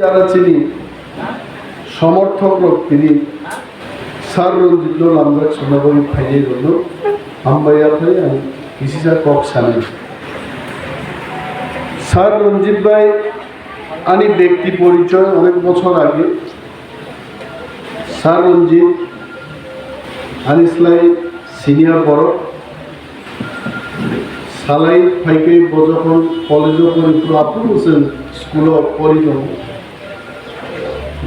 যারা চিনি সমর্থক লোক তিনি স্যার রঞ্জিত আমরা সোনাবাড়ি ফাইনের জন্য আমবাইয়া ফাই আমি কিসিসা কক সানি স্যার রঞ্জিত ভাই আনি ব্যক্তি পরিচয় অনেক বছর আগে স্যার রঞ্জিত আনিসলাই সিনিয়র বড় সালাই ফাইকে যখন কলেজও পড়ি আপনি বলছেন স্কুলও পড়ি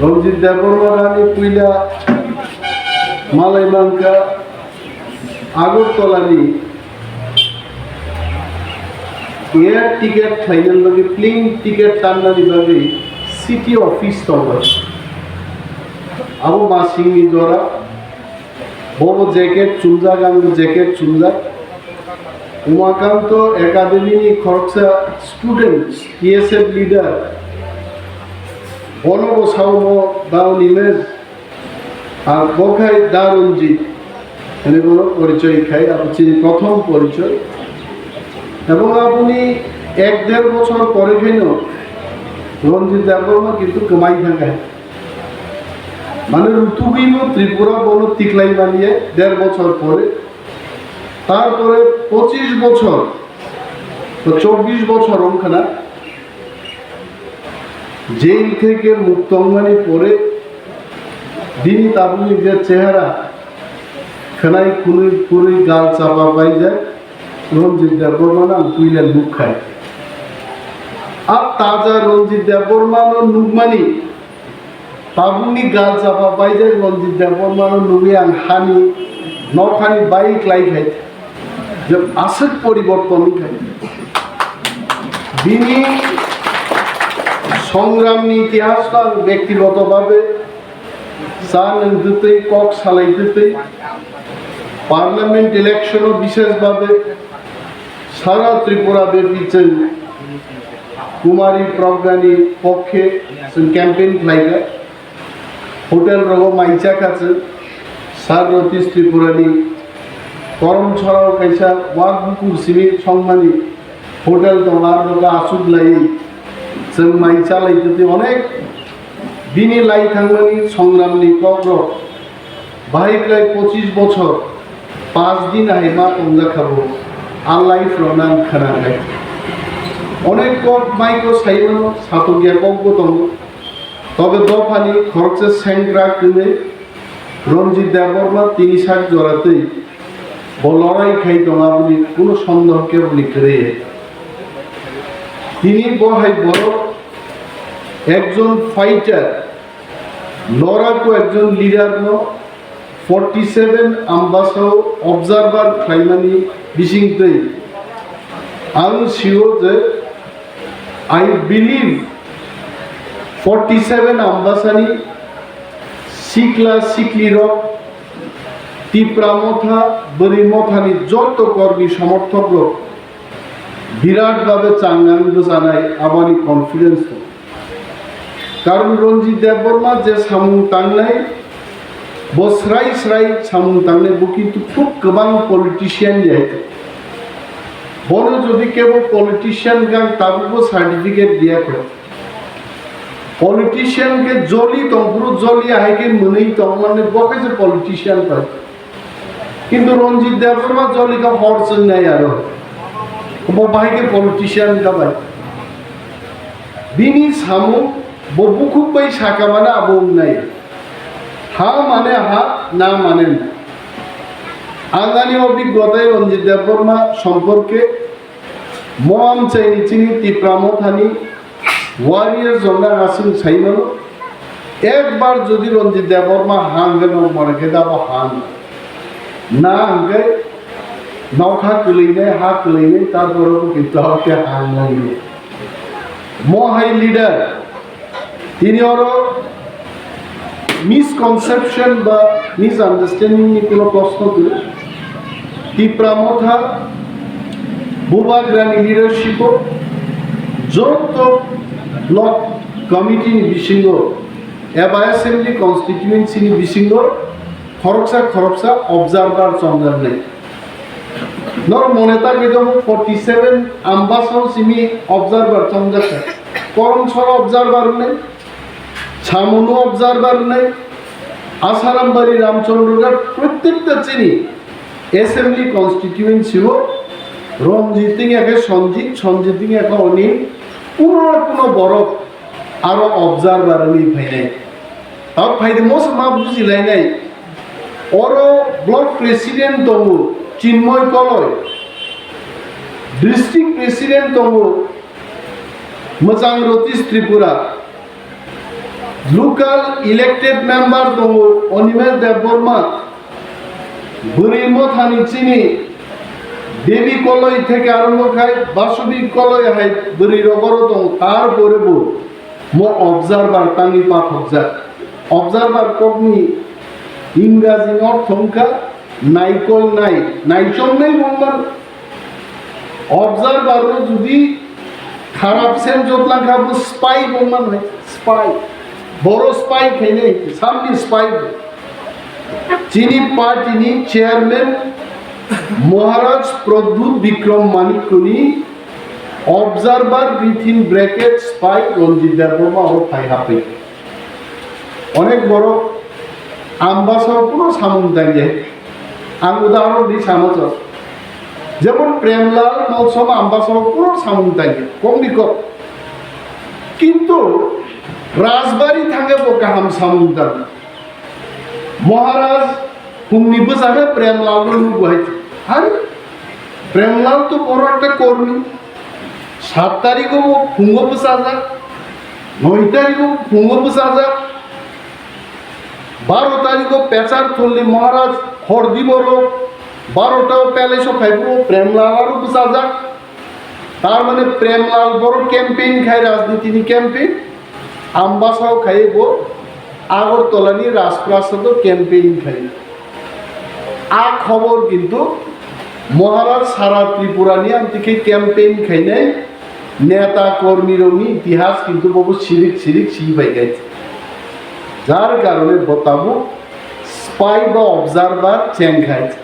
রঞ্জিত দেববর্মারানি কুইলা মালাইমাংকা আগরতলানি এয়ার টিকেট ফাইনাল লগে প্লেন টিকেট টান্নানি ভাবে সিটি অফিস তবা আবু মাসিংনি জরা বড় জ্যাকেট চুলজা গাঙ্গ জ্যাকেট চুলজা উমাকান্ত একাডেমি খরচা স্টুডেন্ট পিএসএফ লিডার বনবসাউম দাউন ইমেজ আর বখাই দা রঞ্জিত এনে বড় পরিচয় খাই আপনি প্রথম পরিচয় এবং আপনি 1-1.5 বছর পরে কেন রঞ্জিত দেববর্মা কিন্তু কমাই থাকায় মানে ঋতুবিম ত্রিপুরা বন তিকলাই বানিয়ে 1.5 বছর পরে তারপরে 25 বছর তো 24 বছর ওখানে জেল থেকে মুক্তঙ্গনি পরে দিনই তাবুনি যে চেহারা ফেনাই খুনি পুরি গাল চাপা পাই যায় রঞ্জিত দেববর্মা নাম কুইলে নুকহে আর তাজা রঞ্জিত দেববর্মানো নুকমানি তাবুনি গাল চাপা পাই যায় রঞ্জিত দেববর্মানো নুবিয়াং হানি নখানি বাইক লাইক হয় যে আসল পরিবর্তন খাই দিনই সংগ্রামী ইতিহাস ব্যক্তিগতভাবে চান দিতেই কক সালাই দিতেই পার্লামেন্ট ইলেকশনও বিশেষভাবে সারা ত্রিপুরা ব্যাপী কুমারী প্রজ্ঞানীর পক্ষে ক্যাম্পেইন ফ্লাইগার হোটেল রঙমাইচা কাছে সার রতীশ ত্রিপুরানি করম ছড়াও কাইসা ওয়াকবুকুর সিমি সম্মানী হোটেল তোমার লোকা আসুক লাই जों माइचा लाइते अनेक दिनी लाई थांगमानी संग्रामनी कग्र बाहायलाय 25 बछर 5 दिन हाइमा अंजा खाबो आलाई फ्रनान खानाय अनेक कक माइको साइमानो सातगिया ककबो दं तबे दफानि खरचे सेंग्रा किने रঞ্জিত देबबर्मा 3 जराते लड़ाई खाई दंगा बलि कोनो सन्देह के बलि करे তিনি বহাই বড় একজন ফাইটার লড়াকু একজন লিডার ন 47 আম্বাসাও অবজারভার খাইমানি বিশিংতে আং শিও যে আই বিলিভ 47 আম্বাসানি সিকলা সিকলির টিপ্রামথা বরিমথানি যত কর্মী সমর্থক বিরাট ভাবে চাঙ্গাঙ্গ জানাই আমারই কনফিডেন্স কারণ রঞ্জিত দেববর্মা যে সামুং টাংনাই বসরাই স্রাই সামুং টাংনাই বো কিন্তু খুব গোबां পলিটিশিয়ান যাইতে বড় যদি কেবল পলিটিশিয়ান গান তাবুকো সার্টিফিকেট দিয়া করে পলিটিশিয়ান কে জলি তংপুরু জলি আইকে মনেই তং মানে বকে যে পলিটিশিয়ান পায় কিন্তু রঞ্জিত দেববর্মা জলি কা হরচন নাই আর वो भाई के पॉलिटिशियन का भाई बिनी सामू वो बुकुब भाई शाका माने अब नहीं हाँ माने हाँ ना माने ना आगानी अभिज्ञताय रঞ্জিত देबबर्मा सम्पर्के मम चाइनी चिनी टिप्रामथानी वारियर जंगा हासिं साइमानो एक बार यदि रঞ্জিত देबबर्मा हांगन मरके दाबो हां ना हांगे नौखा कलैनाय हा कलैनाय तारपरबो किन्तु हाके हांनाय महाय लिडार तिनि आरो मिसकनसेपशन बा मिसआंडारस्टैंडिंग नि कोनो प्रश्न करे टिप्रामथा बुबाग्रानि लिडारशिप যত ब्लक कमिटी नि बिसिंग एबा असेंबली कन्स्टिट्युएंसी नि बिसिंग खरकसा अबजार्भार संजारनाय नर मोनेता केदम 47 आम्बासाव सिमी ऑब्जर्वर चंजाखा करम छर ऑब्जर्वर ने ছামনো অবজারভার নাই আসারামবাড়ি রামচন্দ্রঘাট প্রত্যেকটা চিনি অ্যাসেম্বলি কনস্টিটিউয়েন্সিও রঞ্জিতিং একে সঞ্জিতিং একে অনিল কোনো বড় আরো অবজারভার নেই ফাইনাই তাও ফাইদে মোস মা বুঝিলাই নাই অরো ব্লক প্রেসিডেন্ট দङ চিন্ময় কলয় ডিস্ট্রিক্ট প্রেসিডেন্ট দङ मोजां Ratheesh Tripura local elected member दङ अनिमेश देबबर्मा बुरिमथानि चिनि देवी कलय থেকে আরম্ভ খাই বাসবী কলয় হাই বুরি রগর দङ তারপরেবো মো অবজারভার তাঙ্গি পাঠক যা অবজারভার কগনি ইংরাজি অর্থংকা নাইকল নাই নাইচং নাই বলবার অবজারভার যদি খারাপ সেন জোতলা খাবো স্পাই বলমান হয় স্পাই বড় স্পাই খেলে সামনে স্পাই চিনি পার্টিনি চেয়ারম্যান মহারাজ প্রদ্যুৎ বিক্রম মানিকনি অবজারভার উইথিন ব্র্যাকেট স্পাই রঞ্জিত দেববর্মা ও ফাই হাপে অনেক বড় আম্বাসাও পুরো সামন দাঁড়িয়ে আমি উদাহরণ দিই সামচ যেমন প্রেমলাল মৌসুম আম্বাসাও পুরো সামন দাঁড়িয়ে কম বিকট কিন্তু রাজবাড়ি থাকে গাহাম সামন দাঁড়িয়ে মহারাজ হুমনিবো জানে প্রেমলাল গুয়াহাটি আরে প্রেমলাল তো বড় একটা কর্মী 7 তারিখও ফুঙ্গ বসা যাক 9 তারিখও ফুঙ্গ বসা যাক 12 তারিখও পেচার থললি মহারাজ হরদি বড় 12টাও প্যালেসও খাইব প্রেমলাল আরও বসা যাক তার মানে প্রেমলাল বড় ক্যাম্পেইন খাই রাজনীতি ক্যাম্পেইন আম্বাসাও খাইব আগরতলানি রাজপ্রাসাদও ক্যাম্পেইন খাই আ খবর কিন্তু মহারাজ সারা ত্রিপুরা নিয়ে থেকে ক্যাম্পেইন খাই নাই নেতা কর্মীরনি ইতিহাস কিন্তু বহু সিরিক পাই গেছে যার কারণে বতাবো স্পাই বা অবজারভার চেং খাইছে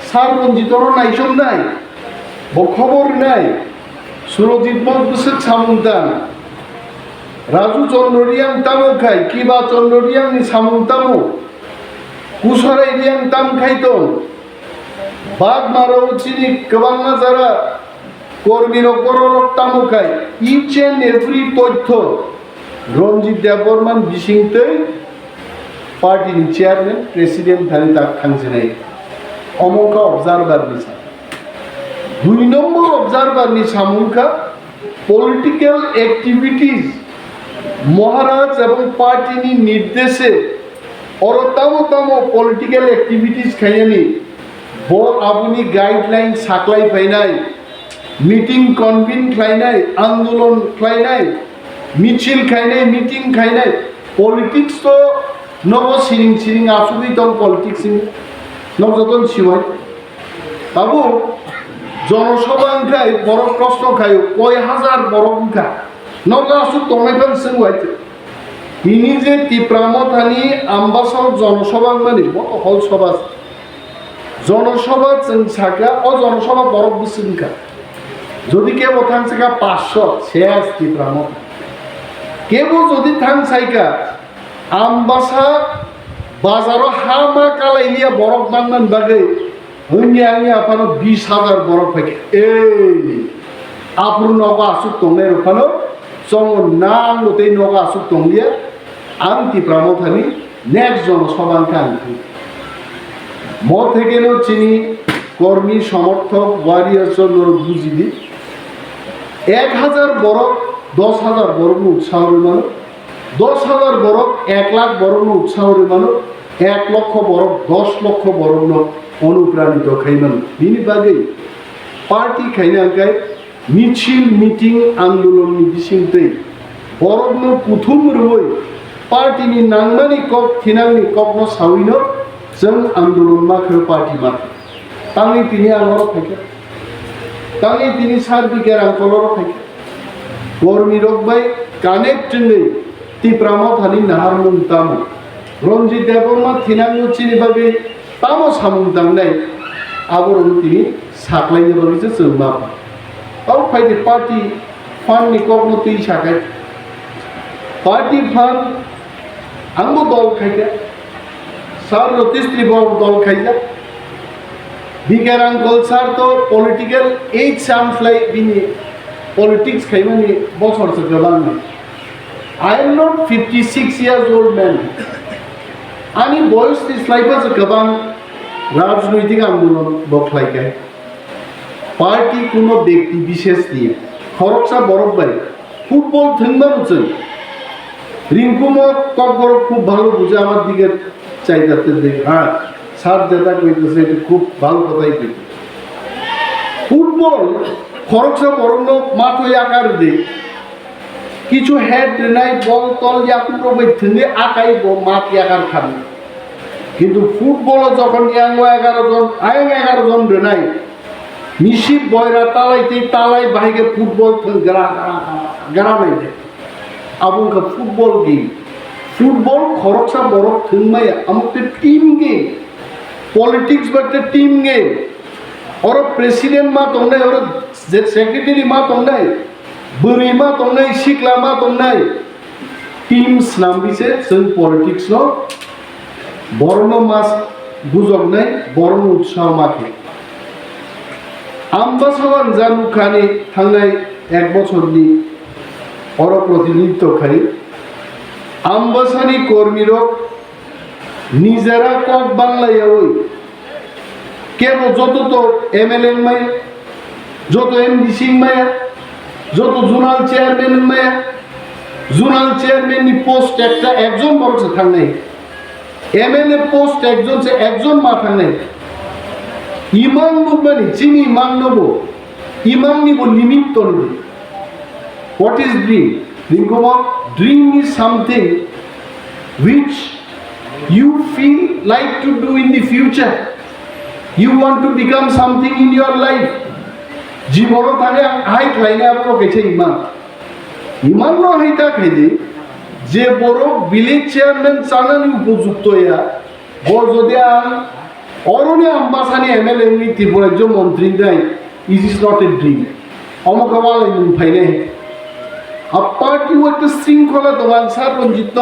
সার রঞ্জিতর নাইসম নাই খবর নাই সুরজিৎ বসে সামুন্তান রাজু চন্দ্রিয়াং তামো খাই কিবা চন্দ্রিয়াং সামুন্তামো কুসরাই রিয়াং তাম খাইতো বাদ মারো চিনি কবাংনা যারা কর্মীর তামো খাই ইচ এন্ড এভরি তথ্য রঞ্জিত দেববর্মান বিশিংতে পার্টির চেয়ারম্যান প্রেসিডেন্ট থানি তাক খাংছে নাই অমকা অবজারভার নিছা 2 নম্বর অবজারভার নি সামুখা পলিটিক্যাল অ্যাক্টিভিটিস মহারাজ এবং পার্টিনি নির্দেশে তামো পলিটিক্যাল অ্যাক্টিভিটিস খাইয়ানি ব আপনি গাইডলাইন সাকলাই ফাইনাই মিটিং কনভিন খাইনাই আন্দোলন খাইনাই মিছিল খাইনাই মিটিং খাইনাই পলিটিক্স তো নব সিরিং আসুবি দম পলিটিক্স নবযতন সিওয়াই বাবু জনসভা খাই বড় প্রশ্ন খাই কয় হাজার বড় খা নগা আসু তমেফান সিওয়াইতে তিনি যে টিপ্রামথানি আম্বাসাও জনসভা মানে হল সভা জনসভা সাকা ও জনসভা বড় বুসিনকা যদি কেউ থাকছে 500 শেষ টিপ্রামত কেউ যদি থাং সাইকা আম্বাসা বাজারও হামা কালাইলিয়া বরফ বাংলান বাগে হইনি আমি আপনার 20,000 বরফ থাকে এই আপুর নগা আসুক তমের ওখানে চং নাংতে নগা আসুক তংলিয়া আন্তি প্রামথানি নেক্সট জনসভাকে আনছি ম থেকে চিনি কর্মী সমর্থক ওয়ারিয়ার্স বুঝিদি 1000 বরফ 10,000 বরফ উৎসাহ মানুষ 10,000 বরফ 1 লাখ বরফ উৎসাহ মানুষ 1 লক্ষ বরফ 10 লক্ষ বরফ অনুপ্রাণিত খাইমান বিনি বাগে পার্টি খাইনাকায় মিছিল মিটিং আন্দোলন বিশিংতে বরফ প্রথম রই পার্টিनि नांगमानि कक थिनांनि ककनो साविनो जों आंदोलन माखो पार्टी माख तांनि तिनि आंगरो फाइके तांनि तिनि सार बिगार आंकलरो फाइके कर्मी रकबाय कानेक्ट नै तिप्रामा थानि नाहार मुंतामो रंजित देबबर्मा थिनांगो चिनि बागे तामो सामुं दांनाय आबरन तिनि साख्लायनो बागे जों मा आउ फाइदे पार्टी फान्डनि ककनो ति साखाय पार्टी फान्ड आंबो दल खाइजा सार रतीश त्रिपुरा दल खाइजा बिगर आंकल सार तो पॉलिटिकल एज सामफ्लाय बिनि पॉलिटिक्स खाइमानि बसरसो गोबां I am not 56 years old man. आंनि बयस स्लाइफासो गोबां राजनैतिक आंदोलन बख्लायखाय पार्टी कोनो व्यक्ति विशेष निये खरकसा बरफ बाई फुटबल थंबाबो रिंकुमो कबर खूब भालो बुझे आमार दिके चाइदाते देख हाँ सार जेटा कइतेছে এটা খুব ভালো কথাই কইছে ফুটবল খরকসা বরফ মাঠ হয়ে আকার দেয় কিছু হেড নাই বল তল ইয়াকুটো বাইথে আকাই মাঠ আকার খাবে কিন্তু ফুটবল যখন ইয়াঙ্গো 11 জন আয়ং 11 জন নাই নিশিব বয়রা তালাইতে তালাই বাইকে ফুটবল গরা নাই দে আবুকা ফুটবল গেম ফুটবল খরকসা বরফ থংমাই আমতে team game politics but team game और प्रेसिडेंट मा तंगनाय और सेक्रेटरी मा तंगनाय बुरी मा तंगनाय सिखला मा तंगनाय टीम्स नामबिसे जों पॉलिटिक्स नो बरनो मास बुजगनाय बरनो उत्साह माखे आम्बासावान जानुखानि थांनाय एक बछरनि और प्रतिनिधित्व खाय आम्बासानि कर्मीरक নিজেরা কক বাংলায় ওই কেন যত তো এমএলএ মায়া যত এমডিসি মায়া যত জোনাল চেয়ারম্যান মায়া জোনাল চেয়ারম্যান নি পোস্ট একটা একজন বড়ছে থাক নাই এমএলএ পোস্ট একজন সে একজন মা থাক নাই ইমাং বুবানি চিনি ইমাং নব ইমাং নিব নিমিত্ত নব what is dream dream is something which you feel like to do in the future. You want to become something in your life. জীবনও থাকে হাই খাইলে আপনার গেছে ইমান ইমান ন হাইতা খাইলে যে বড় ভিলেজ চেয়ারম্যান চালানি উপযুক্ত ইয়া বড় যদি অরণে আম্বাসানি এমএলএ ত্রিপুরাজ্য মন্ত্রী নাই is is not a dream অমুক ওয়ালাইমুং ফাইনাই পার্টি একটা শৃঙ্খলা দোকান sir Ranjit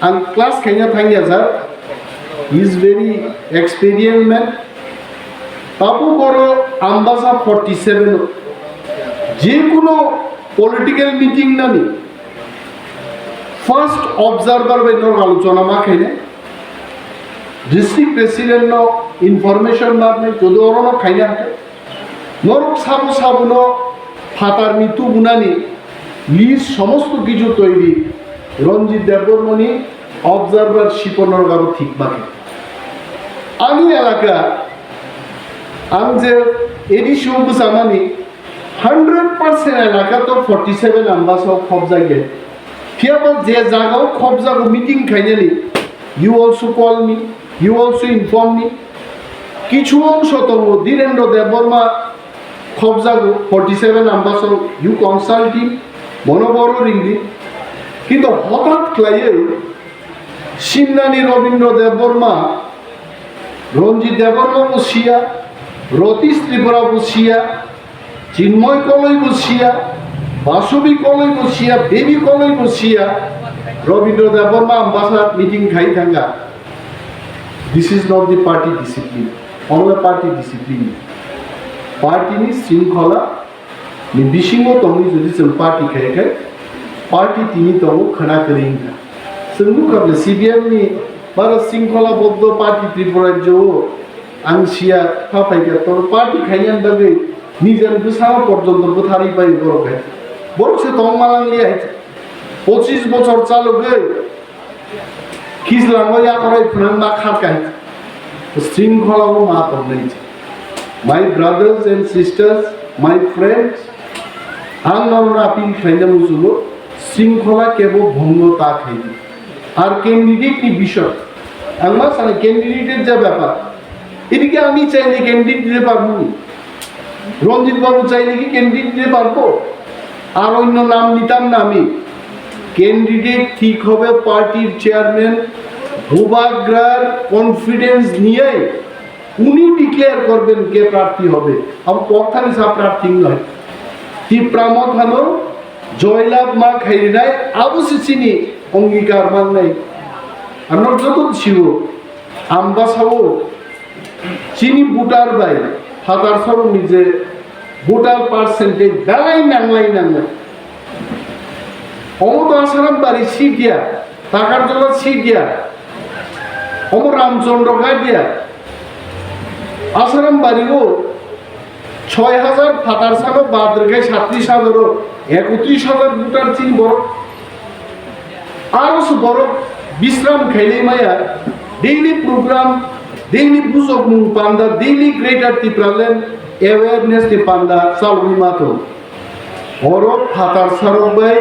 and class Kenya Thangya sir is very experienced man Papu Boro Ambasa 47 je kono political meeting nani first observer by no alochona ma khaine district president no information na ne jodo orono khaina norok sabu sabuno fatar mitu bunani list somosto kichu toiri Ranjit দেববর্মণি observer শিপনের গাবো ঠিক বাকি আমি এলাকা আমি যে addition বুঝামানি 100% এলাকা তো 47 আম্বাসও খবজা গে ফিয়াবল যে জায়গাও খবজাগো মিটিং খাইনানি you also call me you also inform me কিছু অংশ তো ধীরেন্দ্র দেববর্মা খবজাগো 47 আম্বাসও ইউ কনসাল্ট হিম মনোবড় রিংদি কিন্তু হঠাৎ ক্লাইয়ে সিন্নানি রবীন্দ্র দেববর্মা রঞ্জিত দেববর্মা বসিয়া রতীশ ত্রিপুরা বসিয়া চিন্ময় কলই বসিয়া বাসবী কলই বসিয়া বেবি কলই বসিয়া রবীন্দ্র দেববর্মা আম্বাসার মিটিং খাই থাঙ্গা this is not the party discipline অনলা পার্টি ডিসিপ্লিন পার্টি নি শৃঙ্খলা নি বিশিঙ্গ তংনি যদি जों পার্টি খাই খাই पार्टी तीनी तो खना करेंगे संगु कब सीबीएम नि बारा सिंखला बद्ध पार्टी त्रिपुरा जो आंसिया फाफाइगा तो पार्टी खाइयान बागै निजन गोसाव पर्यन्त बोथारि बाय बरखाय बरसे तो मालांगलि आइ 25 बछर चालु गय खिसलांगो या कराय फुनां मा खारकाय शृंखलाबो मा तंनै my brothers and sisters my friends आं नरना अपील खाइना मुजुबो শৃঙ্খলা কেবল ভঙ্গতা খাইনি আর ক্যান্ডিডেট নি বিষয় আমরা সালে ক্যান্ডিডেটের যা ব্যাপার এদিকে আমি চাইলে ক্যান্ডিডেট দিতে পারবো না রঞ্জিত বাবু চাইলে কি ক্যান্ডিডেট দিতে পারবো আর অন্য নাম নিতাম না আমি ক্যান্ডিডেট ঠিক হবে পার্টির চেয়ারম্যান ভূভাগ্রার কনফিডেন্স নিয়ে উনি ডিক্লেয়ার করবেন কে প্রার্থী হবে আর পক্ষানি সব প্রার্থী নয় তীব্রামথানো জয়লাভ মা খাইনাই আবু সিচিনি অঙ্গীকার মাননাই আর যত ছিল আমবাসাও চিনি বুটার বাই হাতার সব নিজে বুটার পার্সেন্টেজ বেলাই নাংলাই অমত আসারাম বাড়ি সিটিয়া টাকার জন্য সিটিয়া অমর রামচন্দ্র গাড়িয়া আসারাম বাড়িও 6,000 ফাটার সালো বাদ রেখে 37,000 31,000 বুটার চিন বড় আরো বড় বিশ্রাম খাইলে মায়া ডেইলি প্রোগ্রাম ডেইলি বুঝক মুং পান্দা ডেইলি গ্রেটার ত্রিপুরাল্যান্ড অ্যাওয়ারনেস তি পান্দা চালুই মাতো বড় ফাটার সারক বাই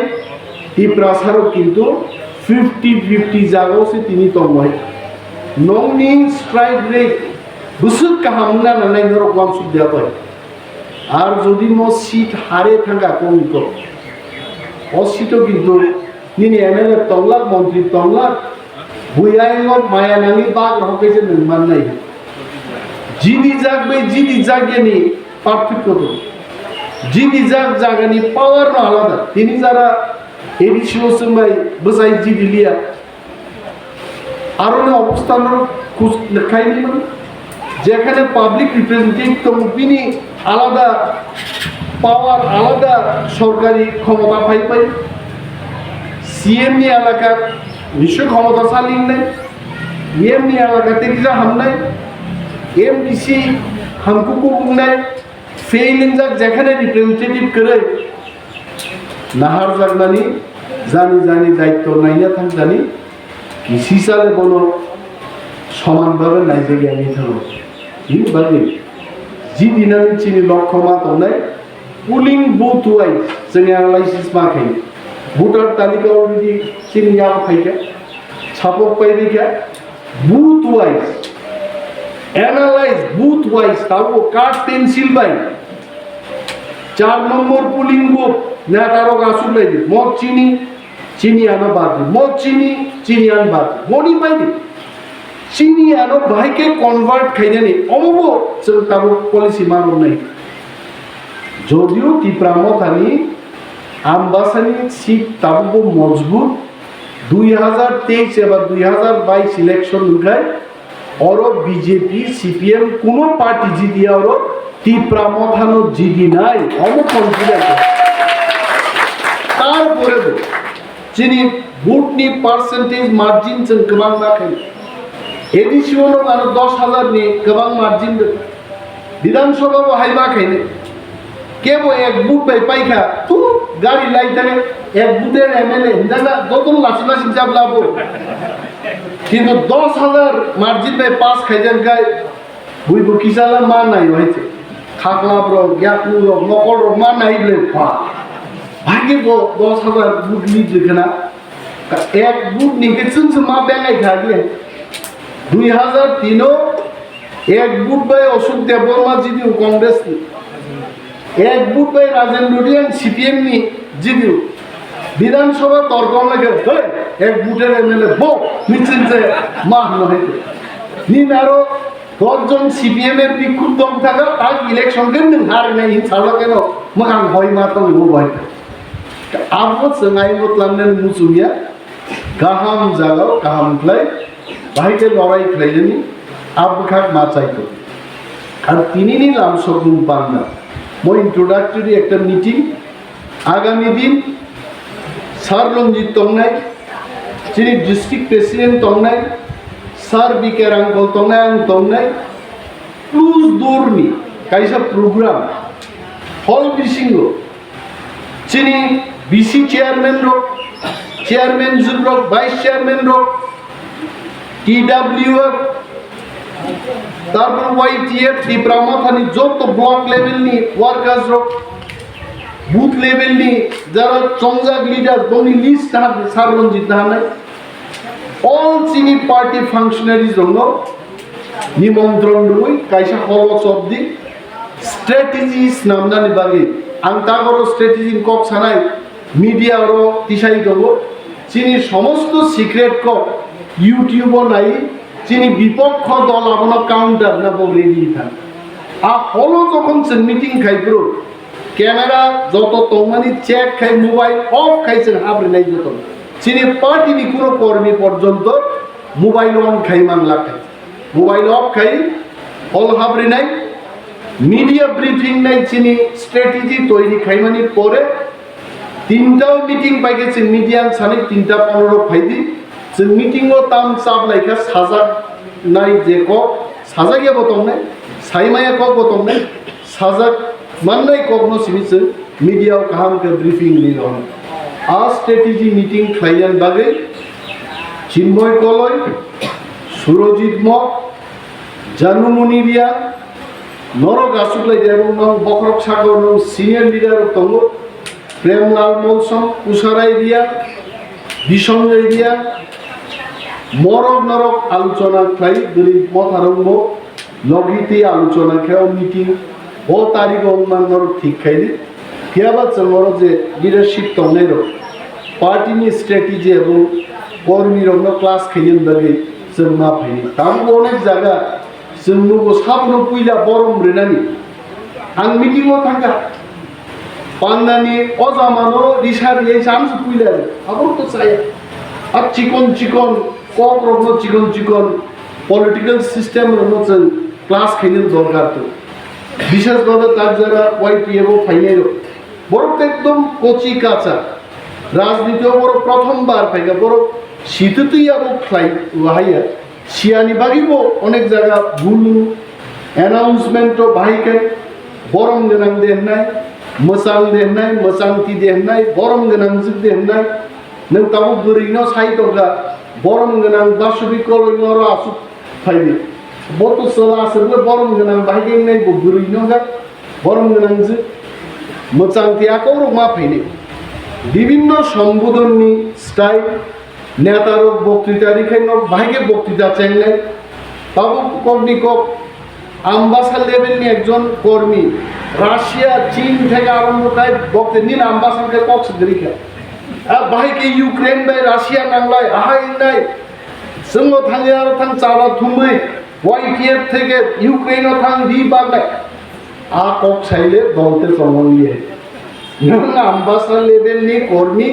ত্রিপুরা সারক কিন্তু 50-50 জায়গাও তিনি তময় নংনি স্ট্রাইক রেট বুসুক কাহামনা নানাই ধরক ওয়ান সুবিধা পায় আর যদি মো সিট হারে থাকা কমিত অসিটও কিন্তু নিনি এমএলএ তল্লাক মন্ত্রী তল্লাক বুয়াইঙ্গ মায়ানানি বাগ হকেছে নির্মাণ নাই জিদি জাগবে জিদি জাগেনি পার্থক্য তো জিদি জাগানি পাওয়ার না আলাদা তিনি যারা এডিশনাল সময় বসাই জিদি লিয়া আরো অবস্থান খুঁজ লেখাইনি মানে যেখানে পাবলিক রিপ্রেজেন্টেটিভ তো তিনি আলাদা পাওয়ার আলাদা সরকারি ক্ষমতা পাই CEM নি এলাকা নিশ্চয় ক্ষমতাশালী নাই EM নি এলাকাতে কিছু হাম নাই MDC হামকুকু নাই ফেইলিং যাক যেখানে রিপ্রেজেন্টেটিভ করে নাহার জাগনানি জানি দায়িত্ব নাই না থাক জানি কৃষি সালে বলো সমানভাবে নাই যে আমি থাকবো বাকি জি দিনানি চিনি লক্ষ্য মাত নাই পুলিং বুথ ওয়াইজ जों एनालाइसिस माखाय ভোটার তালিকা অলরেডি চিনি আম খাইকা ছাপক পাইবিকা booth wise analyse booth wise তাও কার্ড পেন্সিল বাই 4 নম্বর পুলিং বুথ না তারও গাছুল লাইদি মদ চিনি আনো বাদ মদ চিনি আন বাদ মনি পাইদি চিনি আনো ভাইকে কনভার্ট খাইনে নেই অমব जों তাবো পলিসি মানো নাই যদিও ত্রিপুরামথানি আমবাসানি সিট তাবো মজবুত 2023 এবার 2022 ইলেকশন উঠায় और बीजेपी सीपीएम কোনো পার্টি জিদিয়া और ত্রিপুরামথানো জিদি নাই অম কনফিডেন্স তারপরে যিনি ভোটনি পার্সেন্টেজ মার্জিন जों गोबां नाखै एडिशनाल मानो 10,000 नि गोबां मार्जिन विधानसभा हाइबा खाइने केबो एक बुथ बाय पाइखा तू गाड़ी लाइथाने एक बुथेर एमएलए हिंदाना दतन लासि लासि जाबलाबो किन्तु 10,000 मार्जिन बाय पास खाइदेन गाय बुइबो किसाला मा नाय हयते खागलाब्र ग्याकुर नकर मा नायले फा भागे 10,000 बुथ नि जखना एक बुथ नि गेचन मा बेंगाय खागले 2003 एक बुथ बाय अशोक देवबर्मा जिदिउ कांग्रेस नि एक बुथ बाय राजेंद्र डियान सीपीएम नि जिदिउ विधानसभा तर्क लगे एक बुथेर एमएलए बो मिचिनसे मा नहैते निनारो 10 জন सीपीएम এর বিক্ষুব্ধ দম থাকা তার ইলেকশন কেন হার নাই ছাড়া কেন মগাং হয় মা তো ও হয় আবো সঙ্গাই বতলামনে মুসুমিয়া গাহাম জাগাও গাহাম প্লাই ভাইকে লড়াই খেলেনি আবখাক মাচাইতো আর তিনি নিলাম সবুম পান্না মই ইন্ট্রোডাক্টরি একটা মিটিং আগামী দিন স্যার রঞ্জিত তংনাই যিনি ডিস্ট্রিক্ট প্রেসিডেন্ট তংনাই স্যার বিকে রাঙ্গল তংনাই প্লুজ দৌড়নি কাইসা প্রোগ্রাম হল বিসিংহ যিনি বিসি চেয়ারম্যান জুব্রক ভাইস চেয়ারম্যান রক টিডব্লিউএফ তারপর ওয়াইটিএফ ত্রিপুরামথানি যত ব্লক লেভেল নি ওয়ার্কার্স রক বুথ লেভেল নি যারা চংজাক লিডার বনি লিস্ট স্যার রঞ্জিত নাই অল চিনি পার্টি ফাংশনারিজ জন্য নিমন্ত্রণ রই কাইসা হল শব্দি স্ট্র্যাটেজিস নামদানি বাগে আং তাগর স্ট্র্যাটেজি কক সানাই মিডিয়া আর তিসাই দেব চিনি সমস্ত সিক্রেট কক ইউটিউব নাই চিনি বিপক্ষ দল আপনার কাউন্টার না রেডি থাকে আর হলো যখন মিটিং খাইব্রো ক্যামেরা যত তোমানি চেক খাই মোবাইল অফ খাইছেন হাবরে নাই যত চিনি পার্টি কোনো কর্মী পর্যন্ত মোবাইল অন খাই মাংলা খাই মোবাইল অফ খাই অল হাবরি নাই মিডিয়া ব্রিফিং নাই চিনি স্ট্র্যাটেজি তৈরি খাইমানি পরে তিনটাও মিটিং পাই গেছে মিডিয়াম সানি 3:15 ফাইদি जों मिटिंगो ताम चाप लाइका साजा नाय जे को साजा गया बतम ने साइमाया को बतम ने साजा माननाय को न सिमिस मीडिया काहाम के ब्रीफिंग ली रन आ स्ट्रेटेजी मीटिंग खाइयान बागे चिन्मय कलय सुरजित म जानुमनिरिया नरक आसुकलाय देबो न बखरक सागर न सिनियर लीडर तंगो प्रेमलाल मलसम उसाराय दिया बिसंजय दिया मरक नरक आलोचना खाई गरीब मथारंग लगीते आलोचना खाओ मीटिंग ओ तारीख अनुमान नरक ठीक खाई क्या बात चलवर जे लीडरशिप तंगनाय रो पार्टी नि स्ट्रेटेजी एवं कर्मी रंग क्लास खाइयन बागे जों मा फाइनि ताम अनेक जागा जों नुगो साबनो पुइला बरम रेनानि आं मीटिंगआव थांगा पान्नानि अजामानो रिसार ये चान्स पुइला आबर तो चाया अब चिकन चिकन कक रंग चिकन चिकन पलिटिकल सिस्टेम रंग जों क्लास खाइयन दरकार तो विशेष भावे तार जरा वाईपीएफ फाइनाय रो बड़ एकदम कचि काचा राजनीति बड़ प्रथम बार फाइगा बड़ शीतुतुई आबो फ्लाई वाहाया सियानी बागिबो अनेक जायगा बुलु अनाउंसमेंट बाहायके बरम गोनां देनाय मोजां देनाय मोजांथि देनाय बरम गोनां जुग देनाय नों ताबो बोरैनो साइटगा बरम गोनां बासुबि कलयनर आसु फाइबि बत सला आसरबो बरम गोनां बाहायनाय बोरैनो गा बरम गोनां जुग मोजांथि आको मा फाइने विभिन्न सम्बोधननि स्टाइल नेतार बक्तृता रिखाइन बाहायके बक्तृता चेंगनाय बाबू कग्निकक आम्बासार लेभेलनि एकजन कर्मी राशिया चीन থেকে आरम्भ खाय बक्तृता नील आम्बासार के कक्स रिखा बाहायके यूक्रेन बाय राशिया नांलाय आहायनाय जोंनो थाङो आरो थां चाबा थुमै वाईपीएफ থেকে ইউক্রেনও थां रि बागनाय आ कक साइले दलते प्रमाणिए नों आम्बासार लेभेलनि कर्मी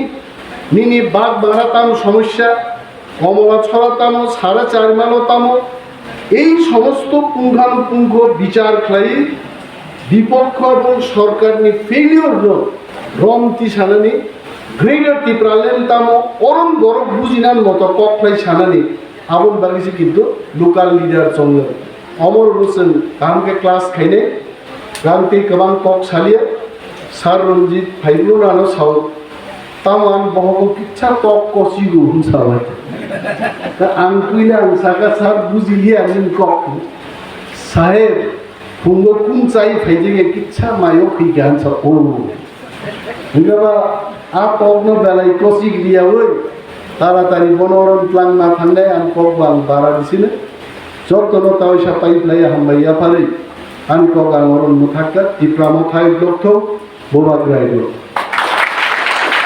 निनी बाग बाराताम समस्या कमला छड़ातामो 4.5 माइलतामो এই সমস্ত পুঙ্খানুপুঙ্খ বিচার খাই বিপক্ষ এবং সরকারনি ফেলিওর রমতি সানানি গ্রেটার ত্রিপুরালেনতামো অরণ গরব বুঝিনান মতো ককলাই সানানি আবন বাগিছে কিন্তু লোকাল লিডার সঙ্গে অমর হোসেন কামকে ক্লাস খাইনে গানতে কবাং কক সালিয়ে सार रंजित फाइब्रो नानो साव तामान बहको किच्छा तक कसिगो हुनसाबाय दा आं कुइला आं साका सार बुजिलिया आं कक साहेब फुंगो कुन चाइ फाइजेगे किच्छा मायो खैगान छ ओ हिगाबा आ तगनो बेलाय कसिग दिया ओइ तारातारि बनरन प्लान ना थांनाय आं कक बां बारा दिसिने जतनो तावसा पाइपलाय हामबाया फारै आं कक आं अरन मुथाक्का तिप्रामो थाइ ब्लक थौ बोबा ग्राइडो